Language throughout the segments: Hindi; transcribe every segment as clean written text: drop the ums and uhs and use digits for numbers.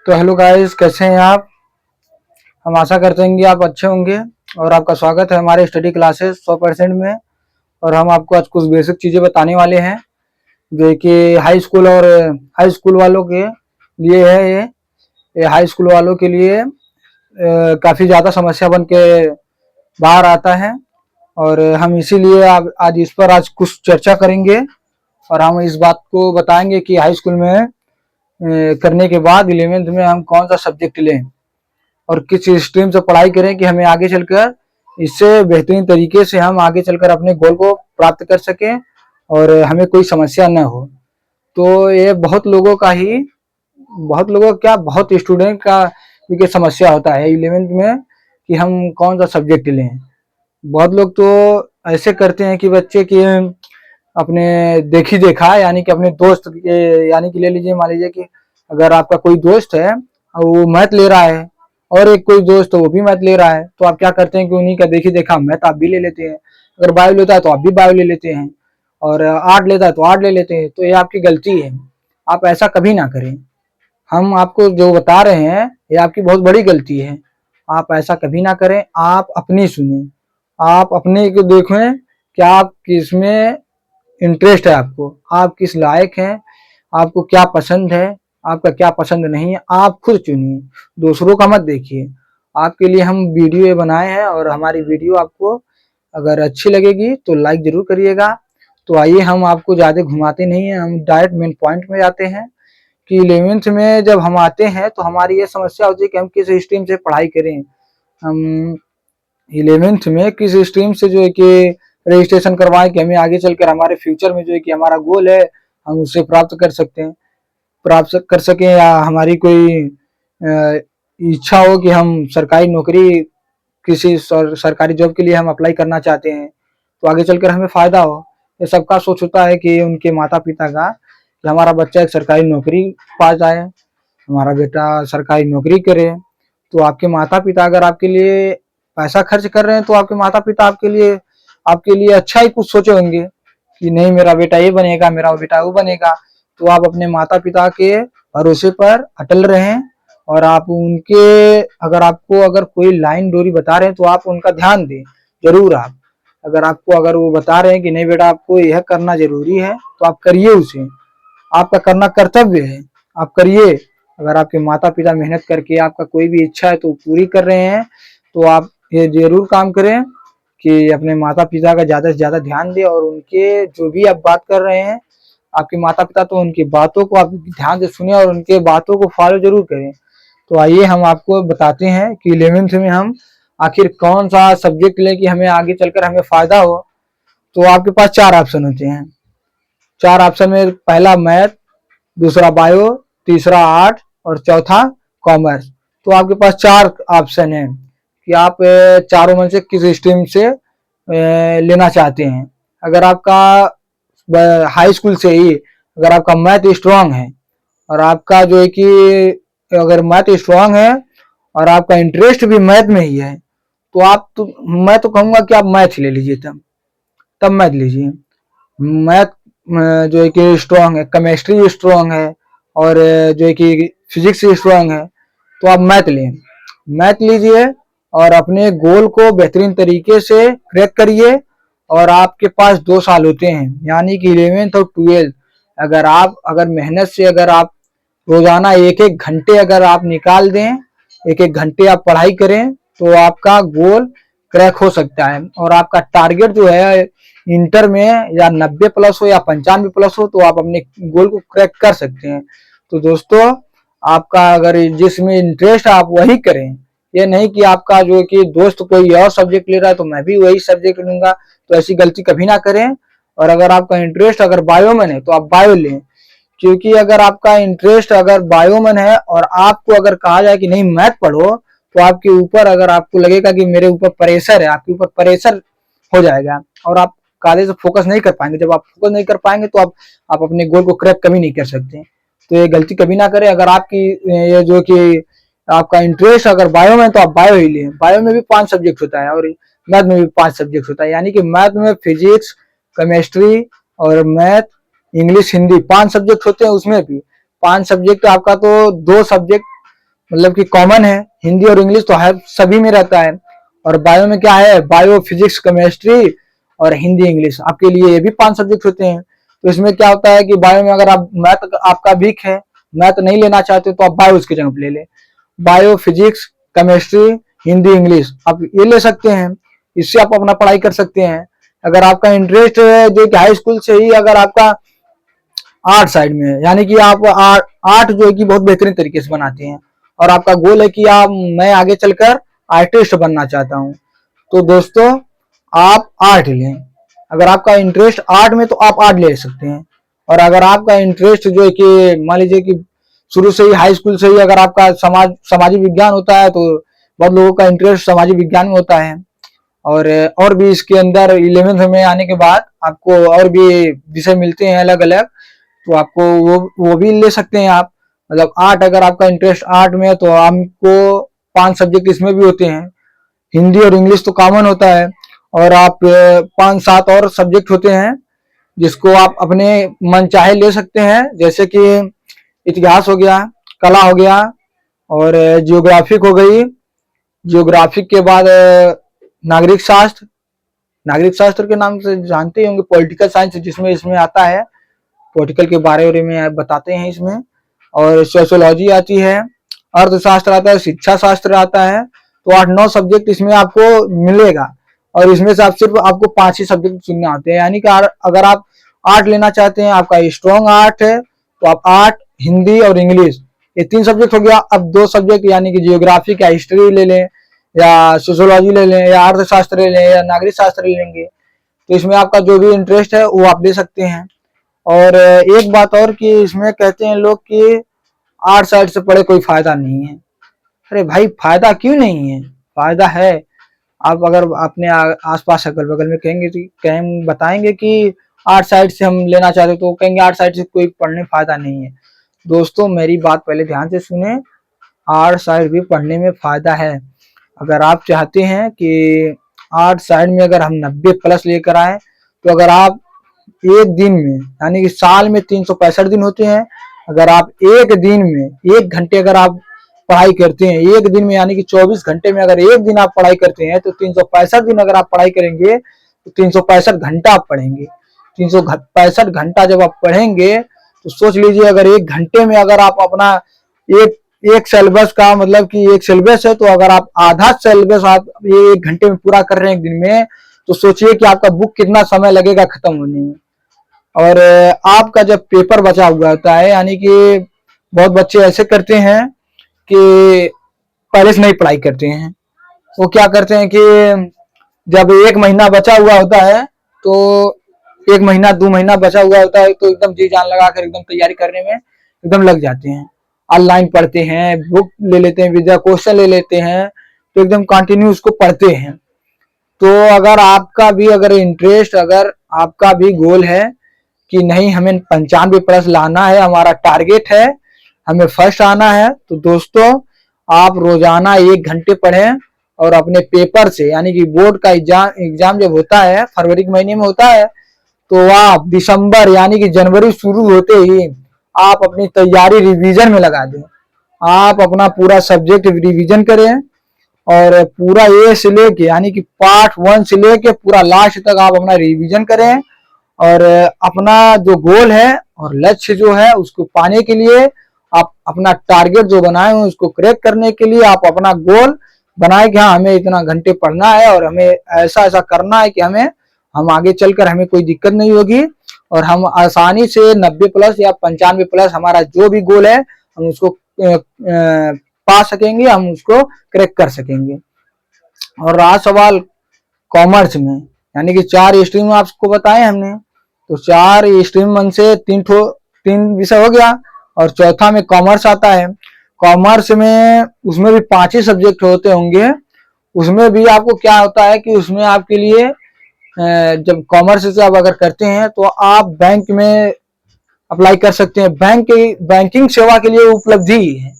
तो हेलो गाइस, कैसे हैं आप। हम आशा करते हैं कि आप अच्छे होंगे और आपका स्वागत है हमारे स्टडी क्लासेस 100% में। और हम आपको आज कुछ बेसिक चीज़ें बताने वाले हैं जो कि हाई स्कूल और हाई स्कूल वालों के लिए है। ये हाई स्कूल वालों के लिए काफ़ी ज़्यादा समस्या बन के बाहर आता है। और हम इसीलिए आज इस पर आज कुछ चर्चा करेंगे और हम इस बात को बताएंगे कि हाई स्कूल में करने के बाद 11th में हम कौन सा सब्जेक्ट लें और किस स्ट्रीम से पढ़ाई करें कि हमें आगे चलकर इससे बेहतरीन तरीके से हम आगे चलकर अपने गोल को प्राप्त कर सकें और हमें कोई समस्या न हो। तो ये बहुत लोगों का क्या बहुत स्टूडेंट का ये समस्या होता है 11th में कि हम कौन सा सब्जेक्ट लें। बहुत लोग तो ऐसे करते हैं कि बच्चे की अपने देखी देखा यानी कि अपने दोस्त के यानी कि ले लीजिए, मान लीजिए कि अगर आपका कोई दोस्त है और वो मैथ ले रहा है और एक कोई दोस्त वो भी मैथ ले रहा है, तो आप क्या करते हैं कि उन्हीं का देखी देखा मैथ आप भी ले लेते हैं। अगर बायो लेता है तो आप भी बायो ले लेते हैं और आर्ट लेता है तो आर्ट ले लेते हैं। तो ये आपकी गलती है, आप ऐसा कभी ना करें। हम आपको जो बता रहे हैं ये आपकी बहुत बड़ी गलती है, आप ऐसा कभी ना करें। आप अपनी सुने, आप अपने को देखें कि आप किसमें इंटरेस्ट है, आपको आप किस लायक हैं, आपको क्या पसंद है, आपका क्या पसंद नहीं है, आप खुद चुनिए, दूसरों का मत देखिए। आपके लिए हम वीडियो ये बनाए हैं और हमारी वीडियो आपको अगर अच्छी लगेगी तो लाइक जरूर करिएगा। तो आइए, हम आपको ज़्यादा घुमाते नहीं हैं, हम डायरेक्ट मेन पॉइंट में जाते हैं कि 11th में जब हम आते हैं तो हमारी ये समस्या होती है कि हम किस स्ट्रीम से पढ़ाई करें। हम 11th में किस स्ट्रीम से जो है कि रजिस्ट्रेशन करवाएं कि हमें आगे चलकर हमारे फ्यूचर में जो है कि हमारा गोल है हम उसे प्राप्त कर सकें, या हमारी कोई इच्छा हो कि हम सरकारी नौकरी किसी सरकारी जॉब के लिए हम अप्लाई करना चाहते हैं तो आगे चलकर हमें फायदा हो। ये सबका सोच होता है कि उनके माता पिता का कि हमारा बच्चा एक सरकारी नौकरी पा जाए, हमारा बेटा सरकारी नौकरी करे। तो आपके माता पिता अगर आपके लिए पैसा खर्च कर रहे हैं तो आपके माता पिता आपके लिए अच्छा ही कुछ सोचे होंगे कि नहीं, मेरा बेटा ये बनेगा, मेरा बेटा वो बनेगा। तो आप अपने माता पिता के भरोसे पर अटल रहें और आप उनके अगर कोई लाइन डोरी बता रहे हैं तो आप उनका ध्यान दें जरूर। आप अगर वो बता रहे हैं कि नहीं बेटा आपको यह करना जरूरी है तो आप करिए उसे, आपका करना कर्तव्य है, आप करिए। अगर आपके माता पिता मेहनत करके आपका कोई भी इच्छा है तो पूरी कर रहे हैं तो आप ये जरूर काम करें कि अपने माता पिता का ज़्यादा से ज़्यादा ध्यान दें और उनके जो भी आप बात कर रहे हैं आपके माता पिता, तो उनकी बातों को आप ध्यान से सुने और उनके बातों को फॉलो जरूर करें। तो आइए, हम आपको बताते हैं कि 11th में हम आखिर कौन सा सब्जेक्ट लें कि हमें आगे चलकर हमें फायदा हो। तो आपके पास 4 ऑप्शन होते हैं। 4 ऑप्शन में पहला मैथ, दूसरा बायो, तीसरा आर्ट और चौथा कॉमर्स। तो आपके पास 4 ऑप्शन है कि आप चारों में से किस स्ट्रीम से लेना चाहते हैं। अगर आपका हाई स्कूल से ही अगर आपका मैथ स्ट्रांग है और आपका जो है कि अगर मैथ स्ट्रांग है और आपका इंटरेस्ट भी मैथ में ही है तो मैं तो कहूँगा कि आप मैथ ले लीजिए, तब मैथ लीजिए। मैथ जो है कि स्ट्रांग है, केमिस्ट्री स्ट्रांग है और जो है कि फिजिक्स स्ट्रांग है, तो आप मैथ लें, मैथ लीजिए और अपने गोल को बेहतरीन तरीके से क्रैक करिए। और आपके पास 2 साल होते हैं यानी कि 11th और 12th। अगर मेहनत से अगर आप रोजाना 1-1 घंटे अगर आप निकाल दें, 1-1 घंटे आप पढ़ाई करें तो आपका गोल क्रैक हो सकता है। और आपका टारगेट जो है इंटर में या 90 प्लस हो या 95 प्लस हो तो आप अपने गोल को क्रैक कर सकते हैं। तो दोस्तों, आपका अगर जिसमें इंटरेस्ट है आप वही करें, ये नहीं कि आपका जो कि दोस्त कोई और सब्जेक्ट ले रहा है तो मैं भी वही सब्जेक्ट लूंगा। तो ऐसी गलती कभी ना करें। और अगर आपका इंटरेस्ट अगर बायो में है तो आप बायो लें, क्योंकि अगर आपका इंटरेस्ट अगर बायो में है और आपको अगर कहा जाए कि नहीं मैथ पढ़ो तो आपके ऊपर अगर आपको लगेगा कि मेरे ऊपर प्रेशर है, आपके ऊपर प्रेशर हो जाएगा और आप कायदे से फोकस नहीं कर पाएंगे। जब आप फोकस नहीं कर पाएंगे तो आप अपने गोल को क्रैक कभी नहीं कर सकते। तो ये गलती कभी ना करें। अगर आपकी ये जो कि आपका इंटरेस्ट अगर बायो में तो आप बायो ही लें। बायो में भी 5 सब्जेक्ट होता है और मैथ में भी 5 सब्जेक्ट होता है, यानी कि मैथ में फिजिक्स, केमिस्ट्री और मैथ, इंग्लिश, हिंदी 5 सब्जेक्ट होते हैं। उसमें भी 5 सब्जेक्ट आपका तो 2 सब्जेक्ट मतलब कि कॉमन है। हिंदी और इंग्लिश तो है, सभी में रहता है। और बायो में क्या है, बायो, फिजिक्स, केमिस्ट्री और हिंदी इंग्लिश, आपके लिए ये भी 5 सब्जेक्ट होते हैं। तो इसमें क्या होता है कि बायो में अगर आप मैथ आपका वीक है, मैथ नहीं लेना चाहते तो आप बायो उसकी जगह ले लें। Bio, physics, chemistry, Hindi, English आप ये ले सकते हैं। इससे आप अपना पढ़ाई कर सकते हैं। अगर आपका इंटरेस्ट है जो कि हाई स्कूल से ही अगर आपका आर्ट साइड में है, यानी कि आप आर्ट जो है कि बहुत बेहतरीन तरीके से बनाते हैं और आपका गोल है कि आप मैं आगे चलकर आर्टिस्ट बनना चाहता हूँ, तो दोस्तों आप आर्ट लें। अगर आपका इंटरेस्ट आर्ट में तो आप आर्ट ले सकते हैं। और अगर आपका इंटरेस्ट जो है कि मान लीजिए कि शुरू से ही हाई स्कूल से ही अगर आपका सामाजिक विज्ञान होता है, तो बहुत लोगों का इंटरेस्ट सामाजिक विज्ञान में होता है। और भी इसके अंदर 11th में आने के बाद आपको और भी विषय मिलते हैं अलग अलग, तो आपको वो भी ले सकते हैं आप। मतलब आर्ट, अगर आपका इंटरेस्ट आर्ट में है तो आपको 5 सब्जेक्ट इसमें भी होते हैं। हिंदी और इंग्लिश तो कॉमन होता है, और आप 5-7 और सब्जेक्ट होते हैं जिसको आप अपने मन चाहे ले सकते हैं, जैसे कि इतिहास हो गया, कला हो गया और जियोग्राफिक हो गई। जियोग्राफिक के बाद नागरिक शास्त्र, नागरिक शास्त्र के नाम से जानते ही होंगे, पॉलिटिकल साइंस जिसमें इसमें आता है, पॉलिटिकल के बारे में बताते हैं इसमें। और सोशियोलॉजी आती है, अर्थशास्त्र आता है, शिक्षा शास्त्र आता है। तो 8-9 सब्जेक्ट इसमें आपको मिलेगा, और इसमें से आप सिर्फ आपको 5 ही सब्जेक्ट चुनने होते हैं। यानी कि अगर आप आर्ट लेना चाहते हैं, आपका स्ट्रॉन्ग आर्ट है, तो आप आर्ट, हिंदी और इंग्लिश ये 3 सब्जेक्ट हो गया। अब 2 सब्जेक्ट यानी कि जियोग्राफी या हिस्ट्री ले लें, या सोशियोलॉजी ले लें, या अर्थशास्त्र ले लें, या नागरिक शास्त्र ले लेंगे। तो इसमें आपका जो भी इंटरेस्ट है वो आप ले सकते हैं। और एक बात और कि इसमें कहते हैं लोग कि आर्ट साइड से पढ़े कोई फायदा नहीं है। अरे भाई, फायदा क्यों नहीं है? फायदा है। आप अगर अपने आसपास अगल बगल में कहें बताएंगे कि आर्ट साइड से हम लेना चाहते तो कहेंगे आर्ट साइड से कोई पढ़ने फायदा नहीं है। दोस्तों मेरी बात पहले ध्यान से सुने, आर्ट साइड भी पढ़ने में फायदा है। अगर आप चाहते हैं कि आर्ट साइड में अगर हम 90+ लेकर आए, तो अगर आप एक दिन में, यानी कि साल में 365 दिन होते हैं, अगर आप एक दिन में 1 घंटे अगर आप पढ़ाई करते हैं, एक दिन में यानी कि 24 घंटे में अगर एक दिन आप पढ़ाई करते हैं, तो 365 दिन अगर आप पढ़ाई करेंगे तो 365 घंटा आप पढ़ेंगे। 365 घंटा जब आप पढ़ेंगे तो सोच लीजिए, अगर 1 घंटे में अगर आप अपना एक एक सिलेबस का, मतलब कि एक सिलेबस है, तो अगर आप आधा सिलेबस आप ये 1 घंटे में पूरा कर रहे हैं एक दिन में, तो सोचिए कि आपका बुक कितना समय लगेगा खत्म होने में। और आपका जब पेपर बचा हुआ होता है, यानी कि बहुत बच्चे ऐसे करते हैं कि पहले से नहीं पढ़ाई करते हैं। वो क्या करते हैं कि जब 1 महीना बचा हुआ होता है, तो 1 महीना 2 महीना बचा हुआ होता है, तो एकदम जी जान लगा कर एकदम तैयारी करने में एकदम लग जाते हैं। ऑनलाइन पढ़ते हैं, बुक ले लेते हैं, विद्या क्वेश्चन ले लेते हैं, तो एकदम कंटिन्यू उसको पढ़ते हैं। तो अगर आपका भी अगर इंटरेस्ट, अगर आपका भी गोल है कि नहीं हमें 95+ लाना है, हमारा टारगेट है, हमें फर्स्ट आना है, तो दोस्तों आप रोजाना 1 घंटे पढ़ें। और अपने पेपर से, यानी कि बोर्ड का एग्जाम जब होता है, फरवरी के महीने में होता है, तो आप दिसंबर यानी कि जनवरी शुरू होते ही आप अपनी तैयारी रिवीजन में लगा दें। आप अपना पूरा सब्जेक्ट रिवीजन करें, और पूरा ए से लेके, यानी कि पार्ट 1 से लेके पूरा लास्ट तक आप अपना रिवीजन करें। और अपना जो गोल है और लक्ष्य जो है उसको पाने के लिए, आप अपना टारगेट जो बनाए हुए उसको क्रैक करने के लिए आप अपना गोल बनाए कि हाँ हमें इतना घंटे पढ़ना है, और हमें ऐसा ऐसा करना है कि हम आगे चलकर हमें कोई दिक्कत नहीं होगी, और हम आसानी से 90+ या 95+ हमारा जो भी गोल है हम उसको पा सकेंगे, हम उसको क्रैक कर सकेंगे। और रहा सवाल कॉमर्स में, यानी कि 4 स्ट्रीम आपको बताए हमने, तो 4 स्ट्रीम मन से 3 विषय हो गया, और चौथा में कॉमर्स आता है। कॉमर्स में उसमें भी 5 ही सब्जेक्ट होते होंगे। उसमें भी आपको क्या होता है कि उसमें आपके लिए जब कॉमर्स से आप अगर करते हैं तो आप बैंक में अप्लाई कर सकते हैं। बैंकिंग सेवा के लिए उपलब्धि है।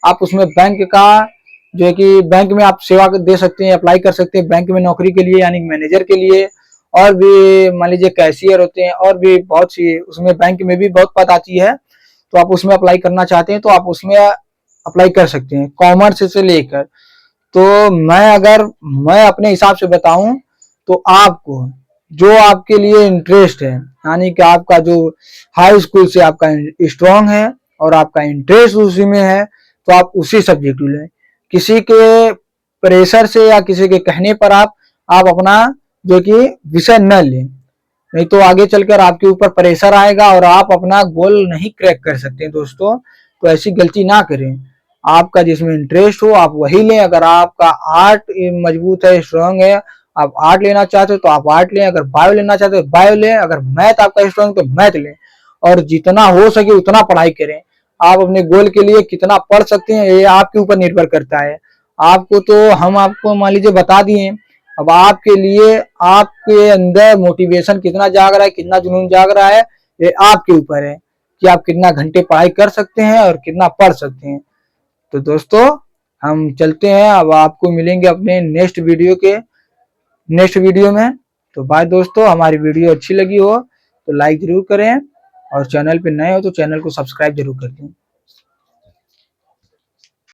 आप उसमें बैंक का जो है कि बैंक में आप सेवा दे सकते हैं, अप्लाई कर सकते हैं बैंक में नौकरी के लिए, यानी मैनेजर के लिए। और भी मान लीजिए कैशियर होते हैं, और भी बहुत सी उसमें बैंक में भी बहुत पद आती है। तो आप उसमें अप्लाई करना चाहते हैं तो आप उसमें अप्लाई कर सकते हैं, कॉमर्स से लेकर। तो मैं अपने हिसाब से बताऊं तो आपको जो आपके लिए इंटरेस्ट है, यानी कि आपका जो हाई स्कूल से आपका स्ट्रांग है और आपका इंटरेस्ट उसी में है, तो आप उसी सब्जेक्ट लें। किसी के प्रेशर से या किसी के कहने पर आप अपना जो कि विषय न लें, नहीं तो आगे चलकर आपके ऊपर प्रेशर आएगा और आप अपना गोल नहीं क्रैक कर सकते दोस्तों। तो ऐसी गलती ना करें। आपका जिसमें इंटरेस्ट हो आप वही लें। अगर आपका आर्ट मजबूत है, स्ट्रांग है, आप आर्ट लेना चाहते हो तो आप आर्ट लें। अगर बायो लेना चाहते हो बायो लें। अगर मैथ आपका स्ट्रांग तो मैथ लें। और जितना हो सके उतना पढ़ाई करें। आप अपने गोल के लिए कितना पढ़ सकते हैं ये आपके ऊपर निर्भर करता है। आपको तो हम आपको मान लीजिए बता दिए, अब आपके लिए आपके अंदर मोटिवेशन कितना जाग रहा है, कितना जुनून जाग रहा है, ये आपके ऊपर है कि आप कितना घंटे पढ़ाई कर सकते हैं और कितना पढ़ सकते हैं। तो दोस्तों हम चलते हैं, अब आपको मिलेंगे अपने नेक्स्ट वीडियो में। तो बाय दोस्तों, हमारी वीडियो अच्छी लगी हो तो लाइक जरूर करें और चैनल पे नए हो तो चैनल को सब्सक्राइब जरूर कर दें।